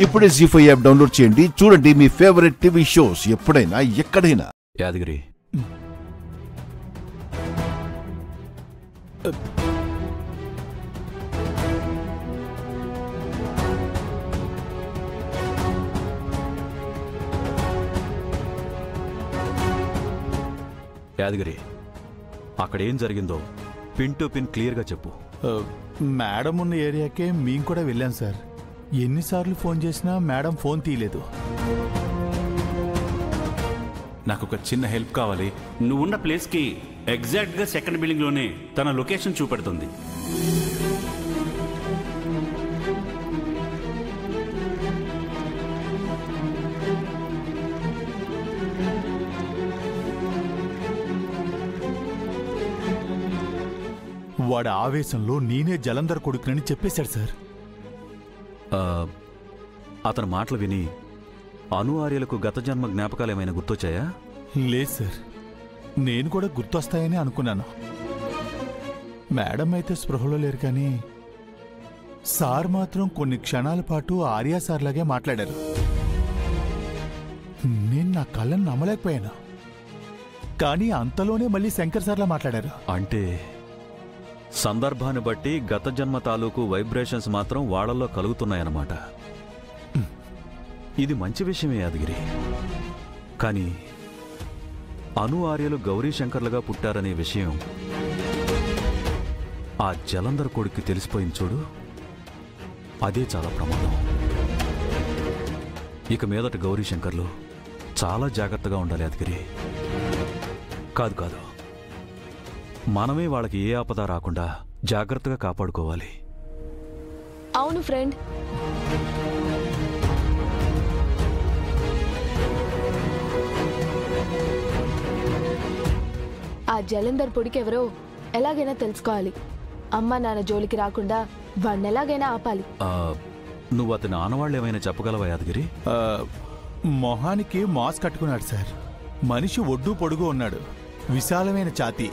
ఇప్పుడే జీ5 app download చేయండి. చూడండి మీ ఫేవరెట్ టీవీ షోస్ ఎప్పుడైనా ఎక్కడైనా. యాదగిరి, యాదగిరి, అక్కడేం జరిగిందో పిన్ టు పిన్ క్లియర్గా చెప్పు. మేడం ఉన్న ఏరియాకే మేము కూడా వెళ్ళాం సార్. ఎన్నిసార్లు ఫోన్ చేసినా మేడం ఫోన్ తీయలేదు. నాకు ఒక చిన్న హెల్ప్ కావాలి. నువ్వున్న ప్లేస్కి ఎగ్జాక్ట్గా సెకండ్ బిల్డింగ్లోనే తన లొకేషన్ చూపెడుతుంది. వాడి ఆవేశంలో నేనే జలంధర్ కొడుకునని చెప్పేశాడు సార్. అతని మాటలు విని అను ఆర్యలకు గత జన్మ జ్ఞాపకాలు ఏమైనా గుర్తొచ్చాయా? లేదు సార్, నేను కూడా గుర్తొస్తాయని అనుకున్నాను. మేడం అయితే స్పృహలో లేరు, కానీ సార్ మాత్రం కొన్ని క్షణాల పాటు ఆర్యా సార్ లాగే మాట్లాడారు. నేను నా కళ్ళను నమ్మలేకపోయాను. కానీ అంతలోనే మళ్ళీ శంకర్ సార్లా మాట్లాడారు. అంటే సందర్భాన్ని బట్టి గత జన్మ తాలూకు వైబ్రేషన్స్ మాత్రం వాళ్లలో కలుగుతున్నాయన్నమాట. ఇది మంచి విషయమే యాదగిరి. కానీ అను ఆర్యలు గౌరీ శంకర్లుగా పుట్టారనే విషయం ఆ జలంధర్ కొడుక్కి తెలిసిపోయింది చూడు, అదే చాలా ప్రమాదం. ఇక మీదట గౌరీ శంకర్లు చాలా జాగ్రత్తగా ఉండాలి యాదగిరి. కాదు, మనమే వాళ్ళకి ఏ ఆపద రాకుండా జాగ్రత్తగా కాపాడుకోవాలి. అవును ఫ్రెండ్, ఆ జలంధర్ పొడికెవరో ఎలాగైనా తెలుసుకోవాలి. అమ్మ నాన్న జోలికి రాకుండా వాడిని ఎలాగైనా ఆపాలి. నువ్వు అతని ఆనవాళ్ళు ఏమైనా చెప్పగలవా యాదగిరి? మొహానికి మాస్క్ కట్టుకున్నాడు సార్. మనిషి ఒడ్డు పొడుగు ఉన్నాడు, విశాలమైన ఛాతీ.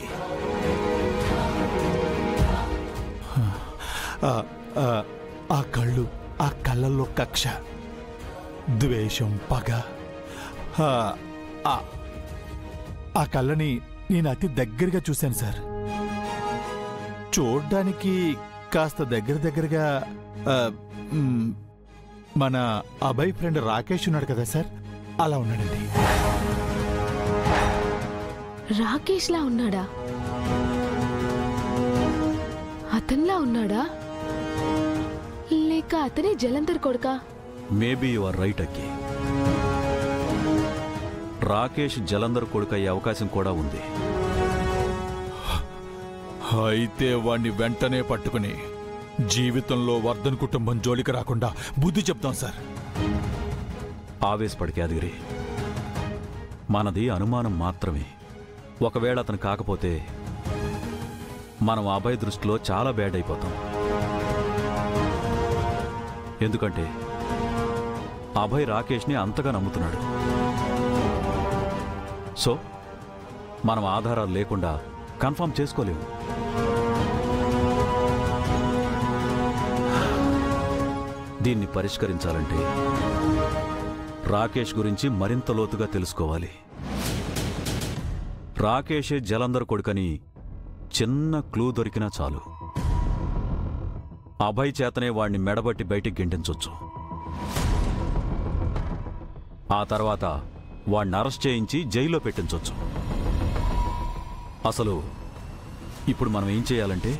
ఆ కళ్ళు, ఆ కళ్ళల్లో కక్ష, ద్వేషం, పగ. ఆ కళ్ళని నేను అతి దగ్గరగా చూశాను సార్. చూడ్డానికి కాస్త దగ్గరగా మన అభయ్ ఫ్రెండ్ రాకేష్ ఉన్నాడు కదా సార్, అలా ఉన్నాడండి. రాకేష్ లా ఉన్నాడా? అతన్లా ఉన్నాడా? లేక అతనే జలంధర్ కొడుకా? మేబీ యు ఆర్ రైట్ అక్కి. రాకేష్ జలంధర్ కొడుకయ్యే అవకాశం కూడా ఉంది. అయితే వాణ్ణి వెంటనే పట్టుకుని జీవితంలో వర్ధన్ కుటుంబం జోలికి రాకుండా బుద్ధి చెప్తాం సార్. ఆవేశపడికి యాదగిరి, మనది అనుమానం మాత్రమే. ఒకవేళ అతను కాకపోతే మనం అభయ్ దృష్టిలో చాలా బ్యాడ్ అయిపోతాం. ఎందుకంటే అభయ్ రాకేష్ని అంతగా నమ్ముతున్నాడు. సో మనం ఆధారాలు లేకుండా కన్ఫర్మ్ చేసుకోలేము. దీన్ని పరిష్కరించాలంటే రాకేష్ గురించి మరింత లోతుగా తెలుసుకోవాలి. రాకేషే జలంధర్ కొడుకని చిన్న క్లూ దొరికినా చాలు, అభయ్ చేతనే వాణ్ణి మెడబట్టి బయటికి గెంటించొచ్చు. ఆ తర్వాత వాణ్ణి అరెస్ట్ చేయించి జైల్లో పెట్టించొచ్చు. అసలు ఇప్పుడు మనం ఏం చేయాలంటే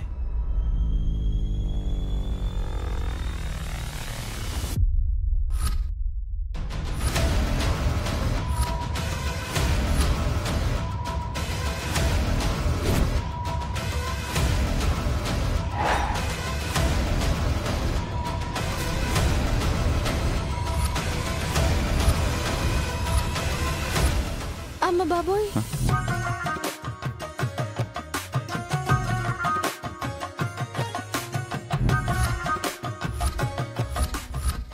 అమ్మ బాబోయ్,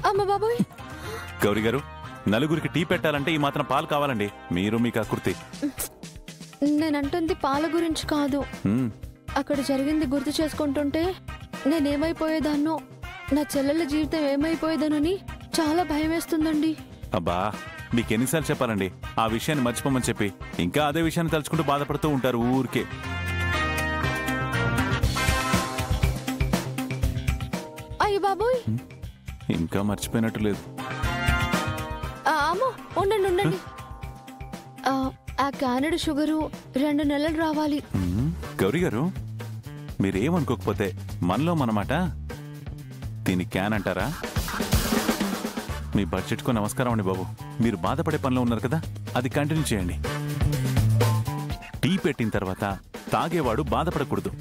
అమ్మ బాబోయ్. గౌరీ గారు, నలుగురికి టీ పెట్టాలంటే ఈ మాత్రం పాలు కావాలండి. మీరు మీకు ఆకృతి. నేనంటుంది పాల గురించి కాదు. అక్కడ జరిగింది గుర్తు చేసుకుంటుంటే నేనేమైపోయేదాన్నో, నా చెల్లెల జీవితం ఏమైపోయేదానని చాలా భయం వేస్తుందండి. అబ్బా మీకు ఎన్నిసార్లు చెప్పాలండి ఆ విషయాన్ని మర్చిపోమని చెప్పి? ఇంకా అదే విషయాన్ని తలుచుకుంటూ బాధపడుతూ ఉంటారు ఊరికే. అయ్య బాబోయ్, ఇంకా మర్చిపోయినట్టు లేదు. అమ్మో ఉండండి ఉండండి. ఆ క్యానడ్ షుగరు 2 నెలలు రావాలి. గౌరీ గారు, మీరేమనుకోకపోతే మనలో మనమాట దీని క్యాన్ అంటారా? మీ బడ్జెట్కు నమస్కారం అండి బాబు. మీరు బాధపడే పనిలో ఉన్నారు కదా, అది కంటిన్యూ చేయండి. టీ పెట్టిన తర్వాత తాగేవాడు బాధపడకూడదు.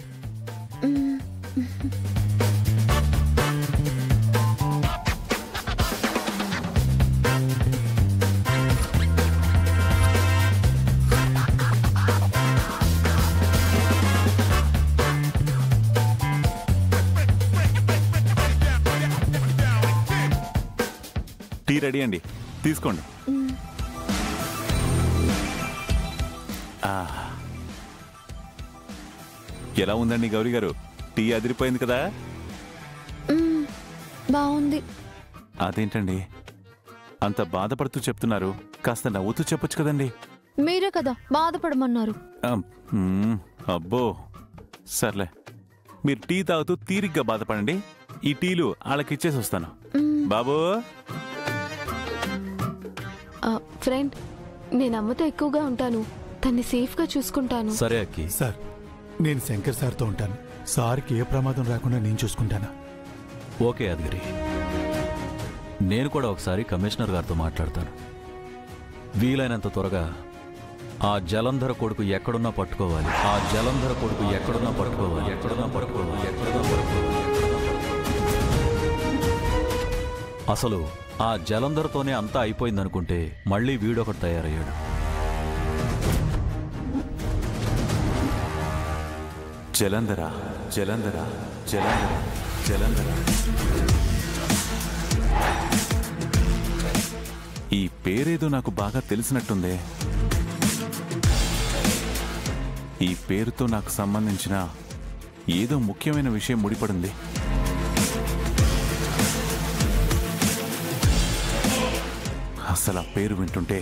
టీ రెడీ అండి, తీసుకోండి. ఎలా ఉందండి గౌరీ గారు? టీ అదిరిపోయింది కదా? బాగుంది. అదేంటండి అంత బాధపడుతూ చెప్తున్నారు? కాస్త నవ్వుతూ చెప్పొచ్చు కదండి. మీరే కదా బాధపడమన్నారు. అబ్బో సర్లే, మీరు టీ తాగుతూ తీరిగ్గా బాధపడండి. ఈ టీలు వాళ్ళకిచ్చేసి వస్తాను. బాబు ఫ్రెండ్, నేను అమ్మతో ఎక్కువగా ఉంటాను, తన్ని సేఫ్గా చూసుకుంటాను. సరే అక్కి. సార్, నేను శంకర్ సార్తో ఉంటాను. సార్కి ఏ ప్రమాదం రాకుండా నేను చూసుకుంటాను. ఓకే యాదగిరి, నేను కూడా ఒకసారి కమిషనర్ గారితో మాట్లాడతాను. వీలైనంత త్వరగా ఆ జలంధర కొడుకు ఎక్కడున్నా పట్టుకోవాలి. ఆ జలంధర కొడుకు ఎక్కడున్నా పట్టుకోవాలి. ఎక్కడున్నా పట్టుకోవాలి. ఎక్కడున్నా పట్టుకోవాలి. అసలు ఆ జలంధరతోనే అంతా అయిపోయిందనుకుంటే మళ్ళీ వీడొకటి తయారయ్యాడు. జలంధర జలంధర జలంధర జలంధర. ఈ పేరేదో నాకు బాగా తెలిసినట్టుందే. ఈ పేరుతో నాకు సంబంధించిన ఏదో ముఖ్యమైన విషయం ముడిపడింది. అసలు ఆ పేరు వింటుంటే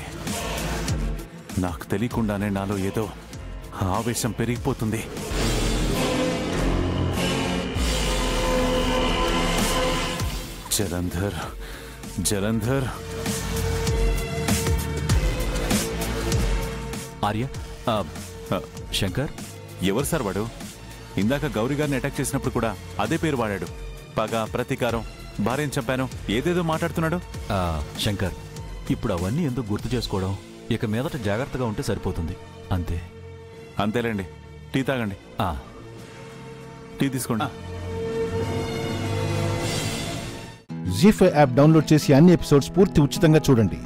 నాకు తెలియకుండానే నాలో ఏదో ఆవేశం పెరిగిపోతుంది. జలంధర్ జలంధర్. ఆర్య, శంకర్ ఎవరు సార్ వాడు? ఇందాక గౌరీ గారిని అటాక్ చేసినప్పుడు కూడా అదే పేరు వాడాడు. పగ, ప్రతీకారం, భార్యను చంపాను, ఏదేదో మాట్లాడుతున్నాడు. శంకర్, ఇప్పుడు అవన్నీ ఎందుకు గుర్తు చేసుకోవడం? ఇక మీదట జాగ్రత్తగా ఉంటే సరిపోతుంది. అంతే. అంతేలేండి. టీ తాగండి. టీ తీసుకోండి. జీ5 యాప్ డౌన్లోడ్ చేసి అన్ని ఎపిసోడ్స్ పూర్తి ఉచితంగా చూడండి.